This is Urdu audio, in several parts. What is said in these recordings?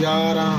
11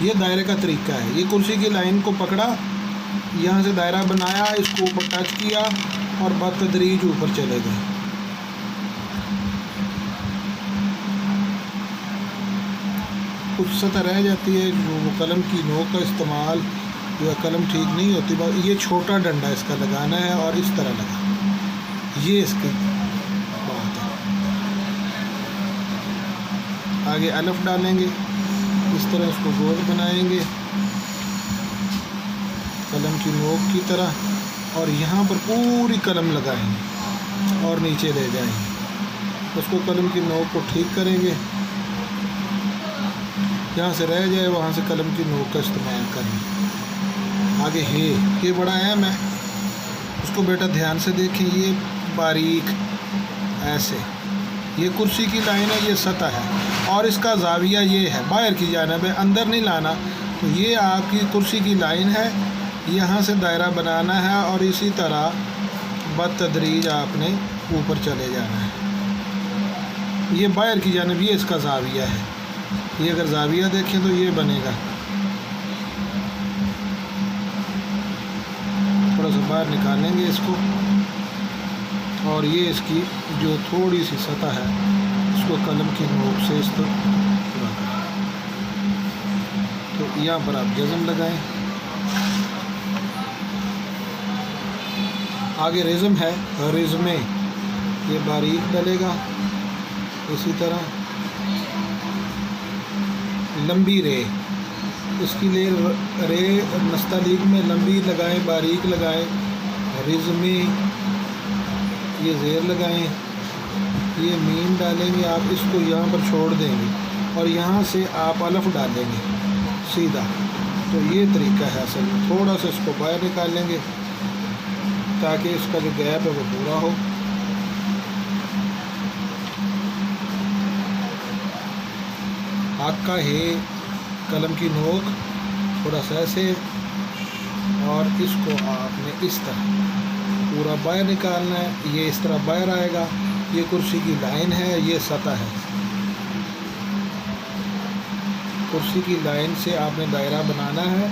یہ دائرے کا طریقہ ہے. یہ کرسی کی لائن کو پکڑا, یہاں سے دائرہ بنایا, اس کو اوپر ٹچ کیا اور بتدریج اوپر چلے گئے. کچھ سطح رہ جاتی ہے جو وہ قلم کی نوک کا استعمال جو ہے قلم ٹھیک نہیں ہوتی. یہ چھوٹا ڈنڈا اس کا لگانا ہے اور اس طرح لگانا, یہ اس کی بات ہے. آگے الف ڈالیں گے, اس طرح اس کو گول بنائیں گے قلم کی نوک کی طرح, اور یہاں پر پوری قلم لگائیں گے اور نیچے لے جائیں گے. اس کو قلم کی نوک کو ٹھیک کریں گے, جہاں سے رہ جائے وہاں سے قلم کی نوک کا استعمال کریں. آگے ہے, یہ بڑا اہم ہے, اس کو بیٹا دھیان سے دیکھیں. یہ باریک ایسے, یہ کرسی کی لائن ہے, یہ سطح ہے, اور اس کا زاویہ یہ ہے باہر کی جانب ہے, اندر نہیں لانا. تو یہ آپ کی کرسی کی لائن ہے, یہاں سے دائرہ بنانا ہے اور اسی طرح بتدریج آپ نے اوپر چلے جانا ہے. یہ باہر کی جانب, یہ اس کا زاویہ ہے. یہ اگر زاویہ دیکھیں تو یہ بنے گا, تھوڑا سا باہر نکالیں گے اس کو, اور یہ اس کی جو تھوڑی سی سطح ہے اس کو قلم کی نوک سے اس طرح پورا کریں. تو یہاں پر آپ جزم لگائیں. آگے رزم ہے, رزمے, یہ باریک ڈلے گا. اسی طرح لمبی رے, اس کی لے رے نستعلیق میں لمبی لگائیں, باریک لگائیں. رزمے, یہ زیر لگائیں, یہ میم ڈالیں گے آپ, اس کو یہاں پر چھوڑ دیں گے اور یہاں سے آپ الف ڈالیں گے سیدھا. تو یہ طریقہ ہے اصل میں. تھوڑا سا اس کو باہر نکالیں گے تاکہ اس کا جو گیپ ہے وہ پورا ہو. آکا ہے, قلم کی نوک تھوڑا سا ایسے, اور اس کو آپ نے اس طرح پورا باہر نکالنا ہے. یہ اس طرح باہر آئے گا. یہ کرسی کی لائن ہے, یہ سطح ہے. کرسی کی لائن سے آپ نے دائرہ بنانا ہے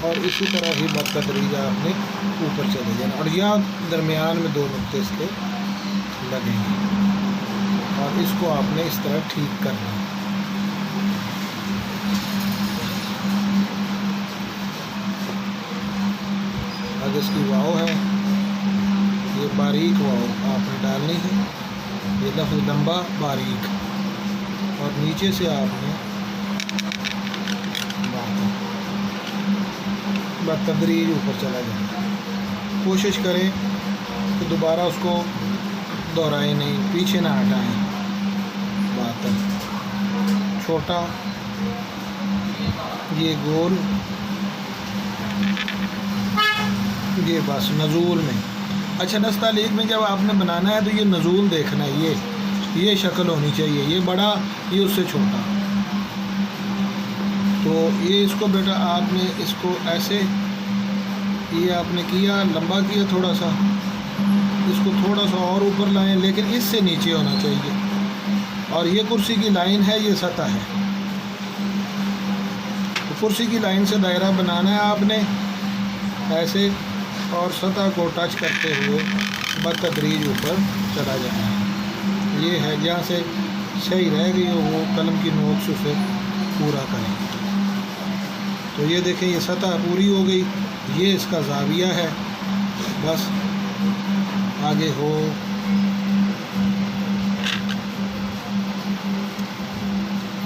اور اسی طرح ہی بتدریج آپ نے اوپر چلے جانا, اور یہاں درمیان میں 2 نقطے اس کے لگیں گے, اور اس کو آپ نے اس طرح ٹھیک کرنا ہے. آگے اس کی واؤ ہے, یہ باریک واؤ آپ نے ڈالنی ہے. یہ لفظ لمبا باریک, اور نیچے سے آپ نے بتدریج اوپر چلا جائے. کوشش کریں کہ دوبارہ اس کو دہرائیں نہیں, پیچھے نہ ہٹائیں. بات ہے چھوٹا, یہ گول, یہ بس نزول میں. اچھا, نستعلیق میں جب آپ نے بنانا ہے تو یہ نزول دیکھنا ہے, یہ شکل ہونی چاہیے. یہ بڑا, یہ اس سے چھوٹا. تو یہ اس کو بیٹا آپ نے اس کو ایسے, یہ آپ نے کیا, لمبا کیا تھوڑا سا, اس کو تھوڑا سا اور اوپر لائیں, لیکن اس سے نیچے ہونا چاہیے. اور یہ کرسی کی لائن ہے, یہ سطح ہے. تو کرسی کی لائن سے دائرہ بنانا ہے آپ نے ایسے, اور سطح کو ٹچ کرتے ہوئے بتدریج اوپر چلا جانا ہے. یہ ہے, جہاں سے صحیح رہ گئی ہو وہ قلم کی نوک سے اسے پورا کریں. تو یہ دیکھیں, یہ سطح پوری ہو گئی. یہ اس کا زاویہ ہے. بس آگے ہو,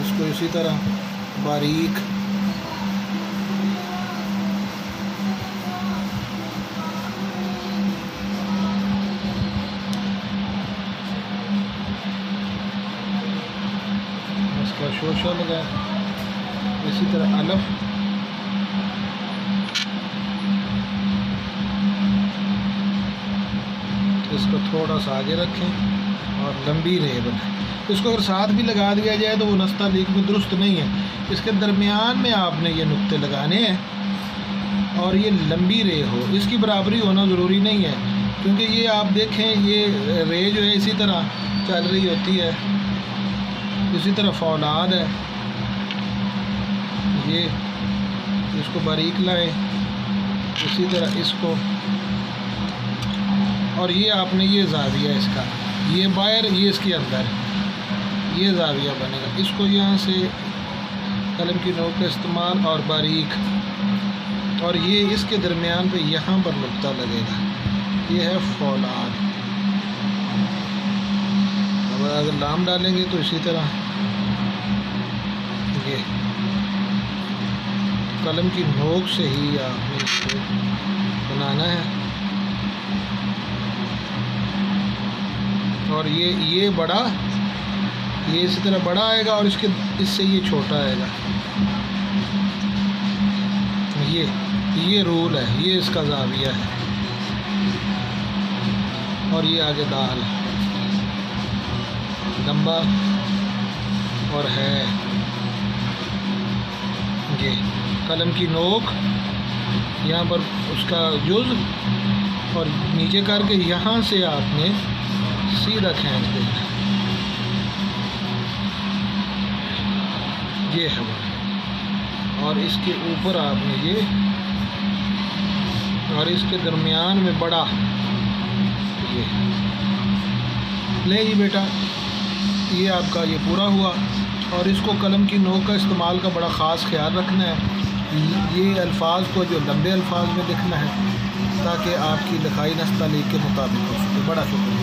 اس کو اسی طرح باریک, اس کا شوشہ لگائیں. اسی طرح الف, اس کو تھوڑا سا آگے رکھیں اور لمبی رے بنائیں. اس کو اگر ساتھ بھی لگا دیا جائے تو وہ نستعلیق میں درست نہیں ہے. اس کے درمیان میں آپ نے یہ نقطے لگانے ہیں اور یہ لمبی رے ہو. اس کی برابری ہونا ضروری نہیں ہے, کیونکہ یہ آپ دیکھیں یہ رے جو ہے اسی طرح چل رہی ہوتی ہے, اسی طرح فولاد ہے. یہ اس کو باریک لائیں، اسی طرح اس کو، اور یہ آپ نے یہ زاویہ اس کا، یہ باہر یہ اس کے اندر، یہ زاویہ بنے گا۔ اس کو یہاں سے قلم کی نوک کا استعمال اور باریک، اور یہ اس کے درمیان پہ یہاں پر نقطہ لگے گا، یہ ہے فولاد۔ اب اگر لام ڈالیں گے تو اسی طرح یہ قلم کی نوک سے ہی آپ نے اس کو بنانا ہے، اور یہ بڑا، یہ اسی طرح بڑا آئے گا اور اس سے یہ چھوٹا آئے گا۔ یہ رول ہے، یہ اس کا زاویہ ہے، اور یہ آگے دال لمبا اور ہے، یہ قلم کی نوک یہاں پر اس کا جز، اور نیچے کر کے یہاں سے آپ نے سیدھا کھینچ دینا، یہ ہے وہ، اور اس کے اوپر آپ نے یہ، اور اس کے درمیان میں بڑا، یہ لے جی بیٹا، یہ آپ کا یہ پورا ہوا۔ اور اس کو قلم کی نوک کا استعمال کا بڑا خاص خیال رکھنا ہے، یہ الفاظ کو جو لمبے الفاظ میں لکھنا ہے تاکہ آپ کی لکھائی نستعلیق کے مطابق ہو سکے۔ بڑا شکریہ۔